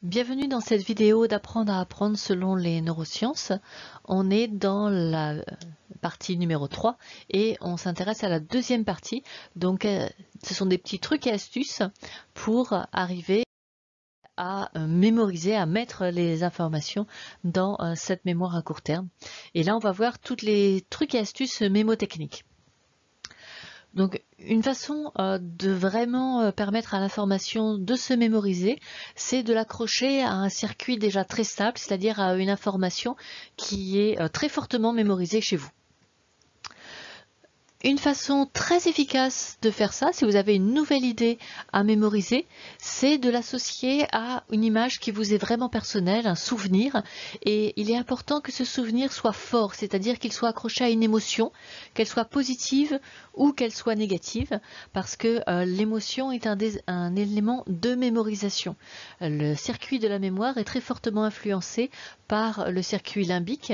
Bienvenue dans cette vidéo d'apprendre à apprendre selon les neurosciences. On est dans la partie numéro 3 et on s'intéresse à la deuxième partie. Donc ce sont des petits trucs et astuces pour arriver à mémoriser, à mettre les informations dans cette mémoire à court terme. Et là on va voir tous les trucs et astuces mémotechniques. Donc une façon de vraiment permettre à l'information de se mémoriser, c'est de l'accrocher à un circuit déjà très stable, c'est-à-dire à une information qui est très fortement mémorisée chez vous. Une façon très efficace de faire ça, si vous avez une nouvelle idée à mémoriser, c'est de l'associer à une image qui vous est vraiment personnelle, un souvenir. Et il est important que ce souvenir soit fort, c'est-à-dire qu'il soit accroché à une émotion, qu'elle soit positive ou qu'elle soit négative, parce que l'émotion est un élément de mémorisation. Le circuit de la mémoire est très fortement influencé par le circuit limbique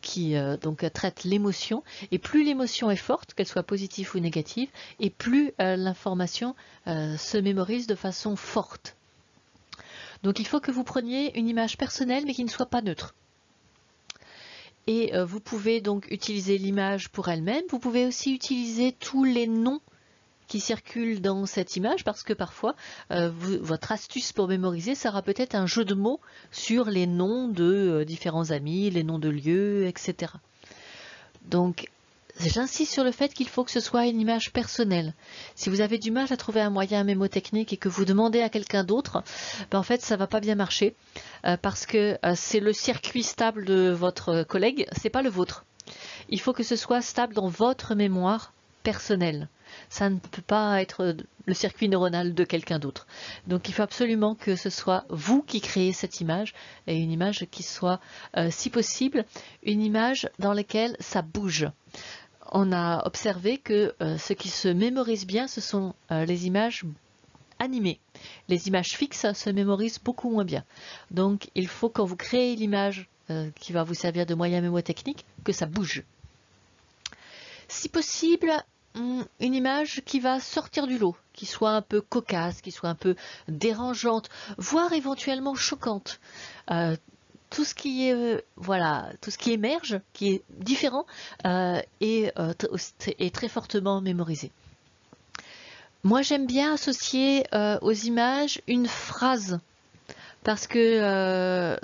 qui donc traite l'émotion, et plus l'émotion est forte, qu'elle soit positive ou négative, et plus l'information se mémorise de façon forte. Donc il faut que vous preniez une image personnelle mais qui ne soit pas neutre. Et vous pouvez donc utiliser l'image pour elle-même, vous pouvez aussi utiliser tous les noms qui circulent dans cette image, parce que parfois votre astuce pour mémoriser sera peut-être un jeu de mots sur les noms de différents amis, les noms de lieux, etc. Donc j'insiste sur le fait qu'il faut que ce soit une image personnelle. Si vous avez du mal à trouver un moyen mémotechnique et que vous demandez à quelqu'un d'autre, en fait ça va pas bien marcher parce que c'est le circuit stable de votre collègue, c'est pas le vôtre. Il faut que ce soit stable dans votre mémoire personnelle. Ça ne peut pas être le circuit neuronal de quelqu'un d'autre. Donc il faut absolument que ce soit vous qui créez cette image, et une image qui soit, si possible, une image dans laquelle ça bouge. On a observé que ce qui se mémorise bien, ce sont les images animées. Les images fixes se mémorisent beaucoup moins bien. Donc il faut, quand vous créez l'image qui va vous servir de moyen mémotechnique, que ça bouge. Si possible, une image qui va sortir du lot, qui soit un peu cocasse, qui soit un peu dérangeante, voire éventuellement choquante. Tout ce qui est, tout ce qui émerge, qui est différent, est très fortement mémorisé. Moi, j'aime bien associer aux images une phrase, parce que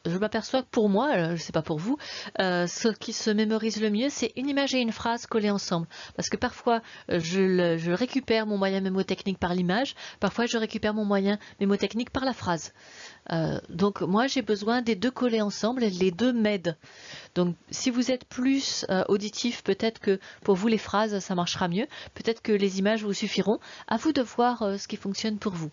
je m'aperçois que pour moi, je ne sais pas pour vous, ce qui se mémorise le mieux, c'est une image et une phrase collées ensemble. Parce que parfois, je récupère mon moyen mémotechnique par l'image, parfois je récupère mon moyen mémotechnique par la phrase. Donc moi, j'ai besoin des deux collés ensemble, et les deux m'aident. Donc si vous êtes plus auditif, peut-être que pour vous les phrases, ça marchera mieux. Peut-être que les images vous suffiront. À vous de voir ce qui fonctionne pour vous.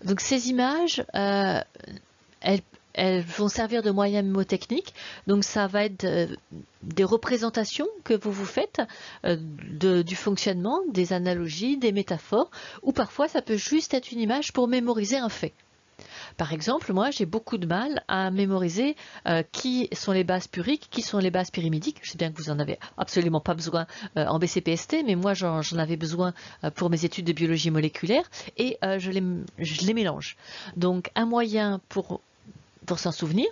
Donc ces images, elles vont servir de moyen mémotechnique. Donc ça va être des représentations que vous faites du fonctionnement, des analogies, des métaphores, ou parfois ça peut juste être une image pour mémoriser un fait. Par exemple, moi j'ai beaucoup de mal à mémoriser qui sont les bases puriques, qui sont les bases pyrimidiques. Je sais bien que vous en avez absolument pas besoin en BCPST, mais moi j'en avais besoin pour mes études de biologie moléculaire, et je les mélange. Donc un moyen pour s'en souvenir,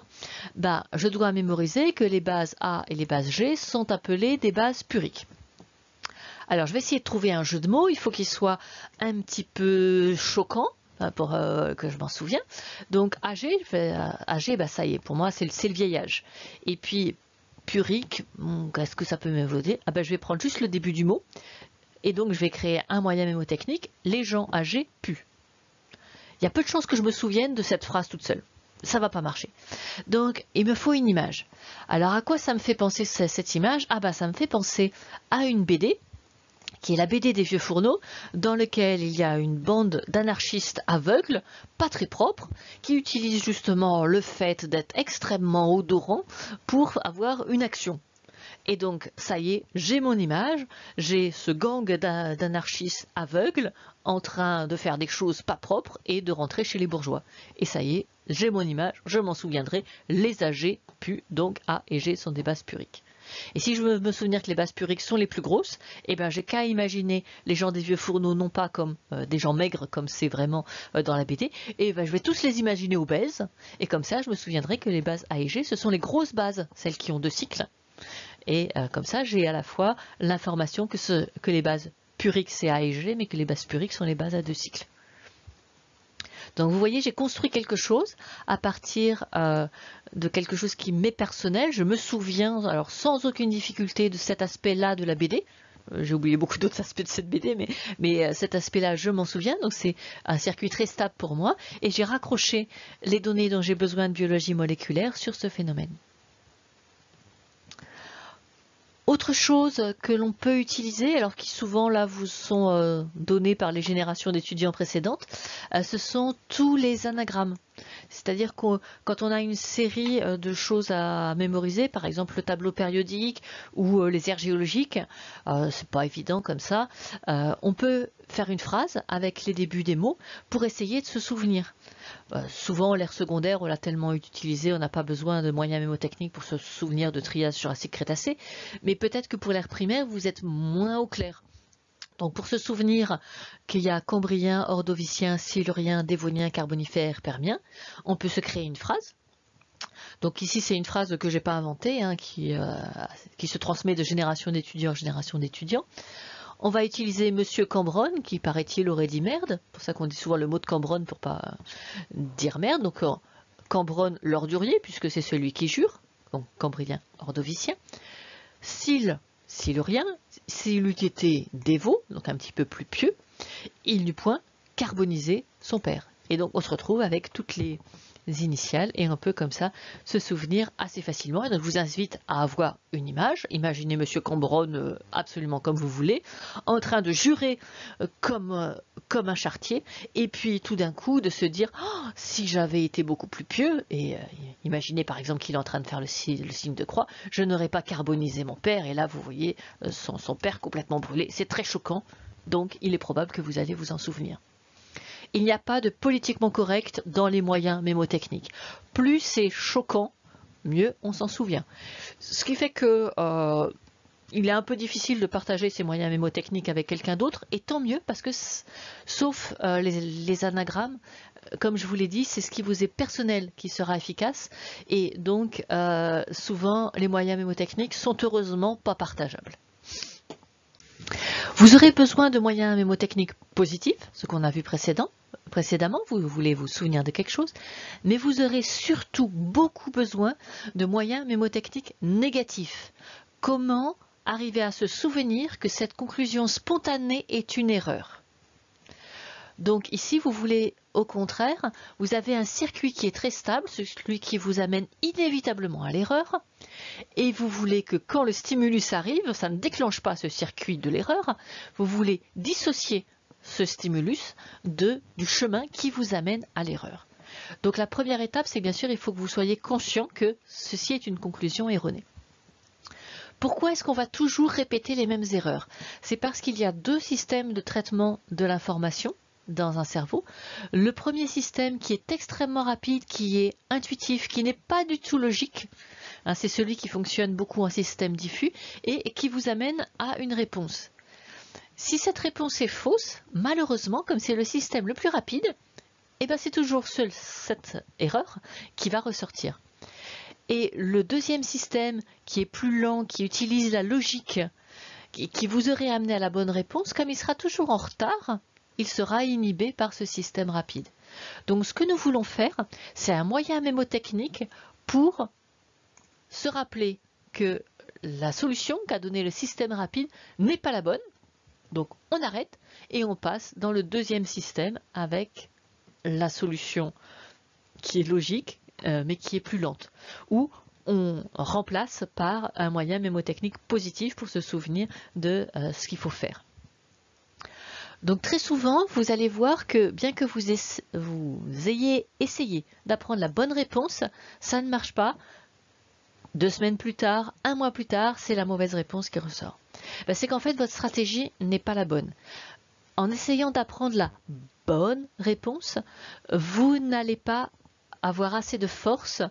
je dois mémoriser que les bases A et les bases G sont appelées des bases puriques. Alors je vais essayer de trouver un jeu de mots, il faut qu'il soit un petit peu choquant, pour que je m'en souvienne. Donc AG, ça y est, pour moi c'est le vieil âge. Et puis purique, qu'est-ce que ça peut m'évoquer? Je vais prendre juste le début du mot, et donc je vais créer un moyen mémotechnique, les gens âgés puent. Il y a peu de chances que je me souvienne de cette phrase toute seule. Ça va pas marcher. Donc il me faut une image. Alors à quoi ça me fait penser cette image? Ça me fait penser à une BD, qui est la BD des vieux fourneaux, dans lequel il y a une bande d'anarchistes aveugles, pas très propres, qui utilisent justement le fait d'être extrêmement odorants pour avoir une action. Et donc, ça y est, j'ai mon image, j'ai ce gang d'anarchistes aveugles en train de faire des choses pas propres et de rentrer chez les bourgeois. Et ça y est, j'ai mon image, je m'en souviendrai, les AG puent, donc A et G sont des bases puriques. Et si je veux me souvenir que les bases Purix sont les plus grosses, eh ben j'ai qu'à imaginer les gens des vieux fourneaux, non pas comme des gens maigres, comme c'est vraiment dans la BD, et ben je vais tous les imaginer obèses, et comme ça je me souviendrai que les bases A et G, ce sont les grosses bases, celles qui ont 2 cycles. Et comme ça, j'ai à la fois l'information que les bases Purix c'est A et G, mais que les bases Purix sont les bases à 2 cycles. Donc vous voyez, j'ai construit quelque chose à partir de quelque chose qui m'est personnel. Je me souviens, alors sans aucune difficulté, de cet aspect-là de la BD. J'ai oublié beaucoup d'autres aspects de cette BD, mais cet aspect-là, je m'en souviens. Donc c'est un circuit très stable pour moi. Et j'ai raccroché les données dont j'ai besoin de biologie moléculaire sur ce phénomène. Autre chose que l'on peut utiliser, alors qui souvent là vous sont données par les générations d'étudiants précédentes, ce sont tous les anagrammes. C'est-à-dire que quand on a une série de choses à mémoriser, par exemple le tableau périodique ou les aires géologiques, c'est pas évident comme ça, on peut faire une phrase avec les débuts des mots pour essayer de se souvenir. Souvent l'ère secondaire on l'a tellement utilisé, on n'a pas besoin de moyens mémotechniques pour se souvenir de Trias, Jurassique, Crétacé, mais peut-être que pour l'ère primaire vous êtes moins au clair. Donc pour se souvenir qu'il y a Cambrien, Ordovicien, Silurien, Dévonien, Carbonifère, Permien, on peut se créer une phrase. Donc ici c'est une phrase que j'ai pas inventée, hein, qui se transmet de génération d'étudiants en génération d'étudiants. On va utiliser Monsieur Cambronne, qui paraît-il aurait dit merde, c'est pour ça qu'on dit souvent le mot de Cambronne pour pas dire merde. Donc Cambronne l'ordurier, puisque c'est celui qui jure, donc Cambrien, Ordovicien. Silurien, s'il eût été dévot, donc un petit peu plus pieux, il n'eût point carbonisé son père. Et donc on se retrouve avec toutes les initiales et on peut comme ça se souvenir assez facilement. Et donc je vous invite à avoir une image. Imaginez Monsieur Cambronne absolument comme vous voulez, en train de jurer comme un charretier, et puis tout d'un coup de se dire oh, si j'avais été beaucoup plus pieux, et imaginez par exemple qu'il est en train de faire le signe de croix, je n'aurais pas carbonisé mon père, et là vous voyez son père complètement brûlé. C'est très choquant, donc il est probable que vous allez vous en souvenir. Il n'y a pas de politiquement correct dans les moyens mémotechniques. Plus c'est choquant, mieux on s'en souvient. Ce qui fait que il est un peu difficile de partager ces moyens mémotechniques avec quelqu'un d'autre, et tant mieux parce que, sauf les anagrammes, comme je vous l'ai dit, c'est ce qui vous est personnel qui sera efficace, et donc souvent les moyens mémotechniques sont heureusement pas partageables. Vous aurez besoin de moyens mémotechniques positifs, ce qu'on a vu précédemment, vous voulez vous souvenir de quelque chose, mais vous aurez surtout beaucoup besoin de moyens mémotechniques négatifs. Comment arriver à se souvenir que cette conclusion spontanée est une erreur? Donc ici, vous voulez, au contraire, vous avez un circuit qui est très stable, celui qui vous amène inévitablement à l'erreur, et vous voulez que quand le stimulus arrive, ça ne déclenche pas ce circuit de l'erreur, vous voulez dissocier ce stimulus du chemin qui vous amène à l'erreur. Donc la première étape, c'est bien sûr, il faut que vous soyez conscient que ceci est une conclusion erronée. Pourquoi est-ce qu'on va toujours répéter les mêmes erreurs? C'est parce qu'il y a 2 systèmes de traitement de l'information dans un cerveau. Le premier système qui est extrêmement rapide, qui est intuitif, qui n'est pas du tout logique, hein, c'est celui qui fonctionne beaucoup en système diffus et qui vous amène à une réponse. Si cette réponse est fausse, malheureusement, comme c'est le système le plus rapide, eh ben c'est toujours cette erreur qui va ressortir. Et le deuxième système, qui est plus lent, qui utilise la logique, qui vous aurait amené à la bonne réponse, comme il sera toujours en retard, il sera inhibé par ce système rapide. Donc ce que nous voulons faire, c'est un moyen mémotechnique pour se rappeler que la solution qu'a donnée le système rapide n'est pas la bonne. Donc on arrête et on passe dans le deuxième système avec la solution qui est logique, mais qui est plus lente, où on remplace par un moyen mémotechnique positif pour se souvenir de ce qu'il faut faire. Donc très souvent, vous allez voir que bien que vous ayez essayé d'apprendre la bonne réponse, ça ne marche pas. 2 semaines plus tard, 1 mois plus tard, c'est la mauvaise réponse qui ressort. Ben, c'est qu'en fait, votre stratégie n'est pas la bonne. En essayant d'apprendre la bonne réponse, vous n'allez pas avoir assez de force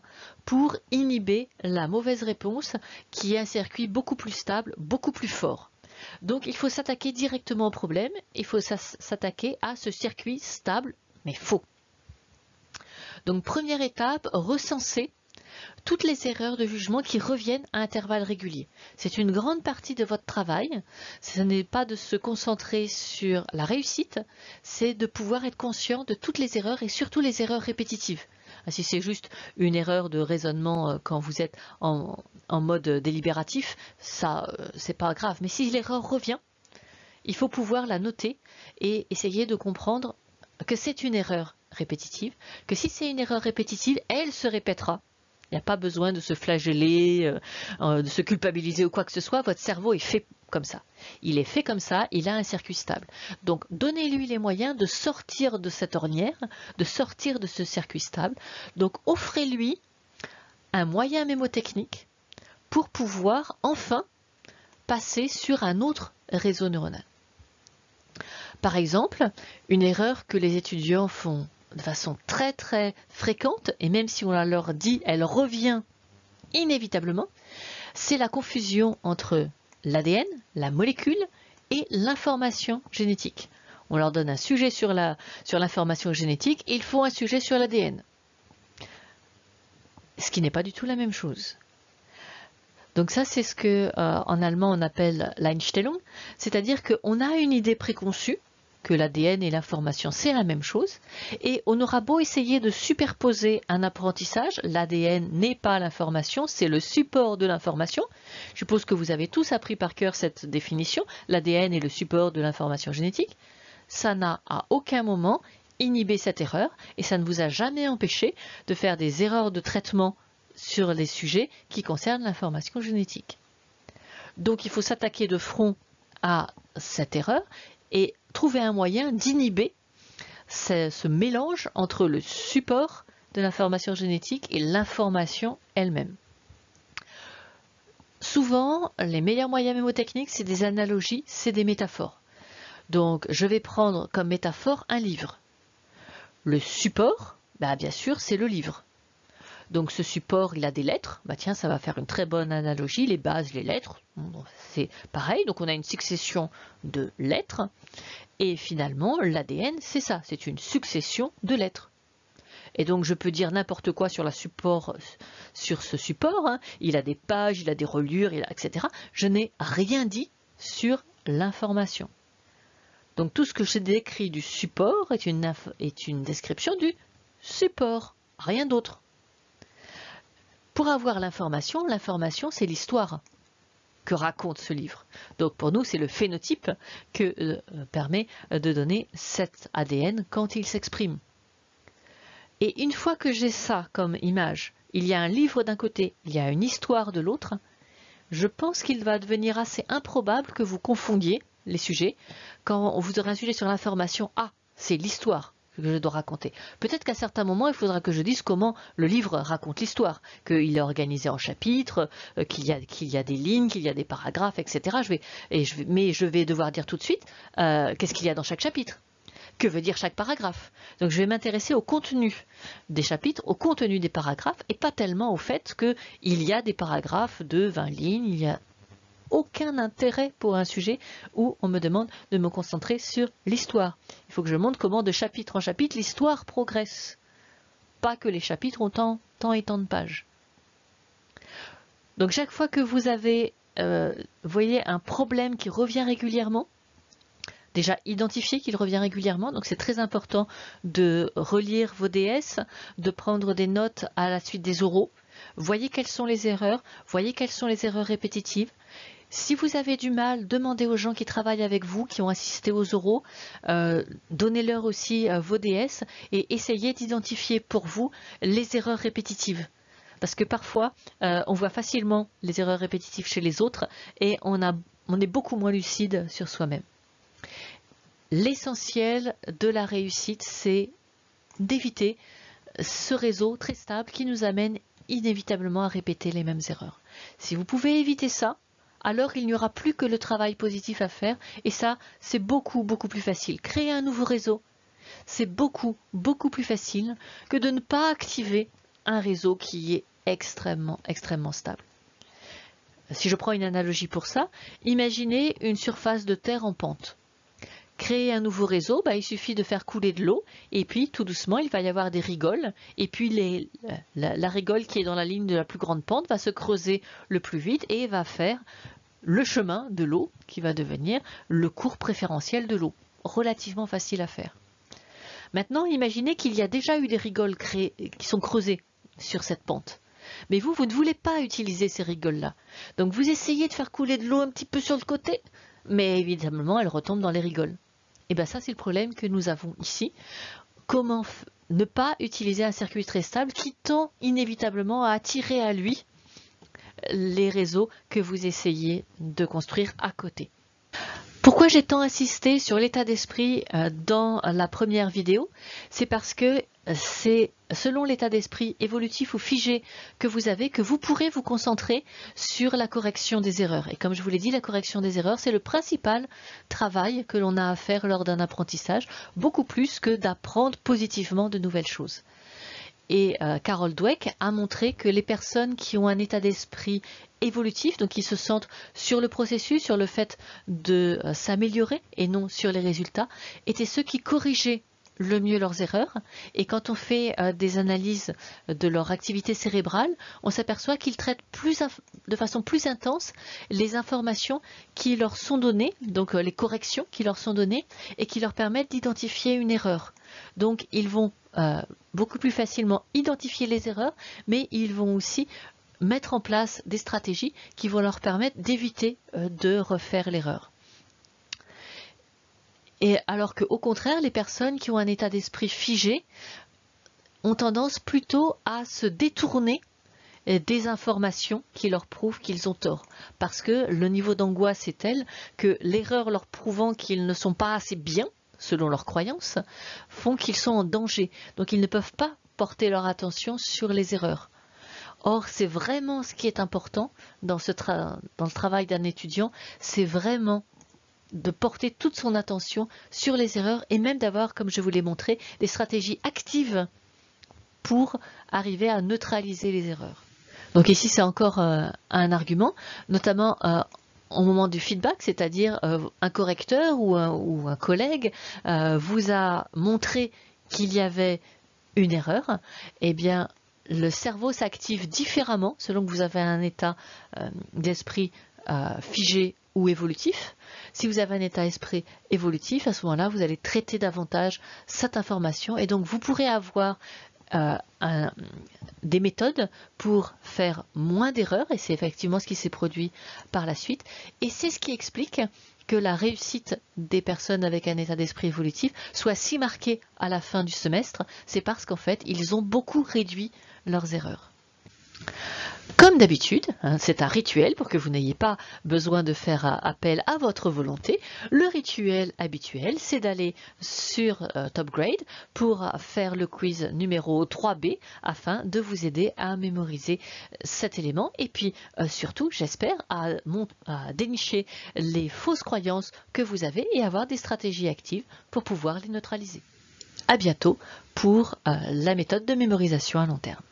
pour inhiber la mauvaise réponse qui est un circuit beaucoup plus stable, beaucoup plus fort. Donc il faut s'attaquer directement au problème, il faut s'attaquer à ce circuit stable mais faux. Donc première étape, recenser toutes les erreurs de jugement qui reviennent à intervalles réguliers. C'est une grande partie de votre travail. Ce n'est pas de se concentrer sur la réussite, c'est de pouvoir être conscient de toutes les erreurs et surtout les erreurs répétitives. Si c'est juste une erreur de raisonnement quand vous êtes en mode délibératif, ça, c'est pas grave. Mais si l'erreur revient, il faut pouvoir la noter et essayer de comprendre que c'est une erreur répétitive, que si c'est une erreur répétitive, elle se répétera. Il n'y a pas besoin de se flageller, de se culpabiliser ou quoi que ce soit. Votre cerveau est fait comme ça. Il est fait comme ça, il a un circuit stable. Donc, donnez-lui les moyens de sortir de cette ornière, de sortir de ce circuit stable. Donc, offrez-lui un moyen mémotechnique pour pouvoir enfin passer sur un autre réseau neuronal. Par exemple, une erreur que les étudiants font de façon très très fréquente, et même si on leur dit, elle revient inévitablement, c'est la confusion entre l'ADN, la molécule, et l'information génétique. On leur donne un sujet sur l'information génétique, et ils font un sujet sur l'ADN. Ce qui n'est pas du tout la même chose. Donc ça, c'est ce que en allemand on appelle l'Einstellung, c'est-à-dire qu'on a une idée préconçue, que l'ADN et l'information, c'est la même chose. Et on aura beau essayer de superposer un apprentissage, l'ADN n'est pas l'information, c'est le support de l'information. Je suppose que vous avez tous appris par cœur cette définition. L'ADN est le support de l'information génétique. Ça n'a à aucun moment inhibé cette erreur et ça ne vous a jamais empêché de faire des erreurs de traitement sur les sujets qui concernent l'information génétique. Donc il faut s'attaquer de front à cette erreur et trouver un moyen d'inhiber ce mélange entre le support de l'information génétique et l'information elle-même. Souvent, les meilleurs moyens mémotechniques, c'est des analogies, c'est des métaphores. Donc, je vais prendre comme métaphore un livre. Le support, bien sûr, c'est le livre. Donc ce support, il a des lettres. Tiens, ça va faire une très bonne analogie. Les bases, les lettres, c'est pareil. Donc on a une succession de lettres. Et finalement, l'ADN, c'est ça. C'est une succession de lettres. Et donc je peux dire n'importe quoi sur ce support. Il a des pages, il a des reliures, etc. Je n'ai rien dit sur l'information. Donc tout ce que j'ai décrit du support est une description du support. Rien d'autre. Pour avoir l'information, c'est l'histoire que raconte ce livre. Donc pour nous, c'est le phénotype que permet de donner cet ADN quand il s'exprime. Et une fois que j'ai ça comme image, il y a un livre d'un côté, il y a une histoire de l'autre, je pense qu'il va devenir assez improbable que vous confondiez les sujets. Quand vous aurez un sujet sur l'information, c'est l'histoire que je dois raconter. Peut-être qu'à certains moments, il faudra que je dise comment le livre raconte l'histoire, qu'il est organisé en chapitres, qu'il y a des lignes, qu'il y a des paragraphes, etc. Mais je vais devoir dire tout de suite qu'est-ce qu'il y a dans chaque chapitre. Que veut dire chaque paragraphe? Donc je vais m'intéresser au contenu des chapitres, au contenu des paragraphes, et pas tellement au fait qu'il y a des paragraphes de 20 lignes, il y a aucun intérêt pour un sujet où on me demande de me concentrer sur l'histoire. Il faut que je montre comment de chapitre en chapitre l'histoire progresse. Pas que les chapitres ont tant et tant de pages. Donc chaque fois que vous avez, voyez, un problème qui revient régulièrement, déjà identifier qu'il revient régulièrement, donc c'est très important de relire vos DS, de prendre des notes à la suite des oraux. Voyez quelles sont les erreurs, voyez quelles sont les erreurs répétitives. Si vous avez du mal, demandez aux gens qui travaillent avec vous, qui ont assisté aux oraux, donnez-leur aussi vos DS et essayez d'identifier pour vous les erreurs répétitives. Parce que parfois, on voit facilement les erreurs répétitives chez les autres et on est beaucoup moins lucide sur soi-même. L'essentiel de la réussite, c'est d'éviter ce réseau très stable qui nous amène inévitablement à répéter les mêmes erreurs. Si vous pouvez éviter ça, alors il n'y aura plus que le travail positif à faire et ça, c'est beaucoup plus facile. Créer un nouveau réseau, c'est beaucoup plus facile que de ne pas activer un réseau qui est extrêmement stable. Si je prends une analogie pour ça, imaginez une surface de terre en pente. Créer un nouveau réseau, il suffit de faire couler de l'eau et puis tout doucement il va y avoir des rigoles et puis la rigole qui est dans la ligne de la plus grande pente va se creuser le plus vite et va faire le chemin de l'eau qui va devenir le cours préférentiel de l'eau. Relativement facile à faire. Maintenant, imaginez qu'il y a déjà eu des rigoles qui sont creusées sur cette pente. Mais vous ne voulez pas utiliser ces rigoles-là. Donc vous essayez de faire couler de l'eau un petit peu sur le côté, mais évidemment, elle retombe dans les rigoles. Et bien ça, c'est le problème que nous avons ici. Comment ne pas utiliser un circuit très stable qui tend inévitablement à attirer à lui les réseaux que vous essayez de construire à côté. Pourquoi j'ai tant insisté sur l'état d'esprit dans la première vidéo? C'est parce que c'est selon l'état d'esprit évolutif ou figé que vous avez que vous pourrez vous concentrer sur la correction des erreurs. Et comme je vous l'ai dit, la correction des erreurs, c'est le principal travail que l'on a à faire lors d'un apprentissage, beaucoup plus que d'apprendre positivement de nouvelles choses. Et Carol Dweck a montré que les personnes qui ont un état d'esprit évolutif, donc qui se centrent sur le processus, sur le fait de s'améliorer et non sur les résultats, étaient ceux qui corrigeaient le mieux leurs erreurs. Et quand on fait des analyses de leur activité cérébrale, on s'aperçoit qu'ils traitent de façon plus intense les informations qui leur sont données, donc les corrections qui leur sont données et qui leur permettent d'identifier une erreur. Donc ils vont beaucoup plus facilement identifier les erreurs, mais ils vont aussi mettre en place des stratégies qui vont leur permettre d'éviter de refaire l'erreur. Et alors qu'au contraire, les personnes qui ont un état d'esprit figé ont tendance plutôt à se détourner des informations qui leur prouvent qu'ils ont tort. Parce que le niveau d'angoisse est tel que l'erreur leur prouvant qu'ils ne sont pas assez bien, selon leurs croyances, font qu'ils sont en danger. Donc ils ne peuvent pas porter leur attention sur les erreurs. Or, c'est vraiment ce qui est important dans le travail d'un étudiant, c'est vraiment de porter toute son attention sur les erreurs et même d'avoir, comme je vous l'ai montré, des stratégies actives pour arriver à neutraliser les erreurs. Donc ici, c'est encore un argument, notamment au moment du feedback, c'est-à-dire un correcteur ou un collègue vous a montré qu'il y avait une erreur, eh bien, le cerveau s'active différemment selon que vous avez un état d'esprit figé ou évolutif. Si vous avez un état d'esprit évolutif, à ce moment-là, vous allez traiter davantage cette information et donc vous pourrez avoir des méthodes pour faire moins d'erreurs et c'est effectivement ce qui s'est produit par la suite et c'est ce qui explique que la réussite des personnes avec un état d'esprit évolutif soit si marquée à la fin du semestre, c'est parce qu'en fait ils ont beaucoup réduit leurs erreurs. Comme d'habitude, c'est un rituel pour que vous n'ayez pas besoin de faire appel à votre volonté. Le rituel habituel, c'est d'aller sur Top Grade pour faire le quiz numéro 3B afin de vous aider à mémoriser cet élément et puis surtout, j'espère, à dénicher les fausses croyances que vous avez et avoir des stratégies actives pour pouvoir les neutraliser. À bientôt pour la méthode de mémorisation à long terme.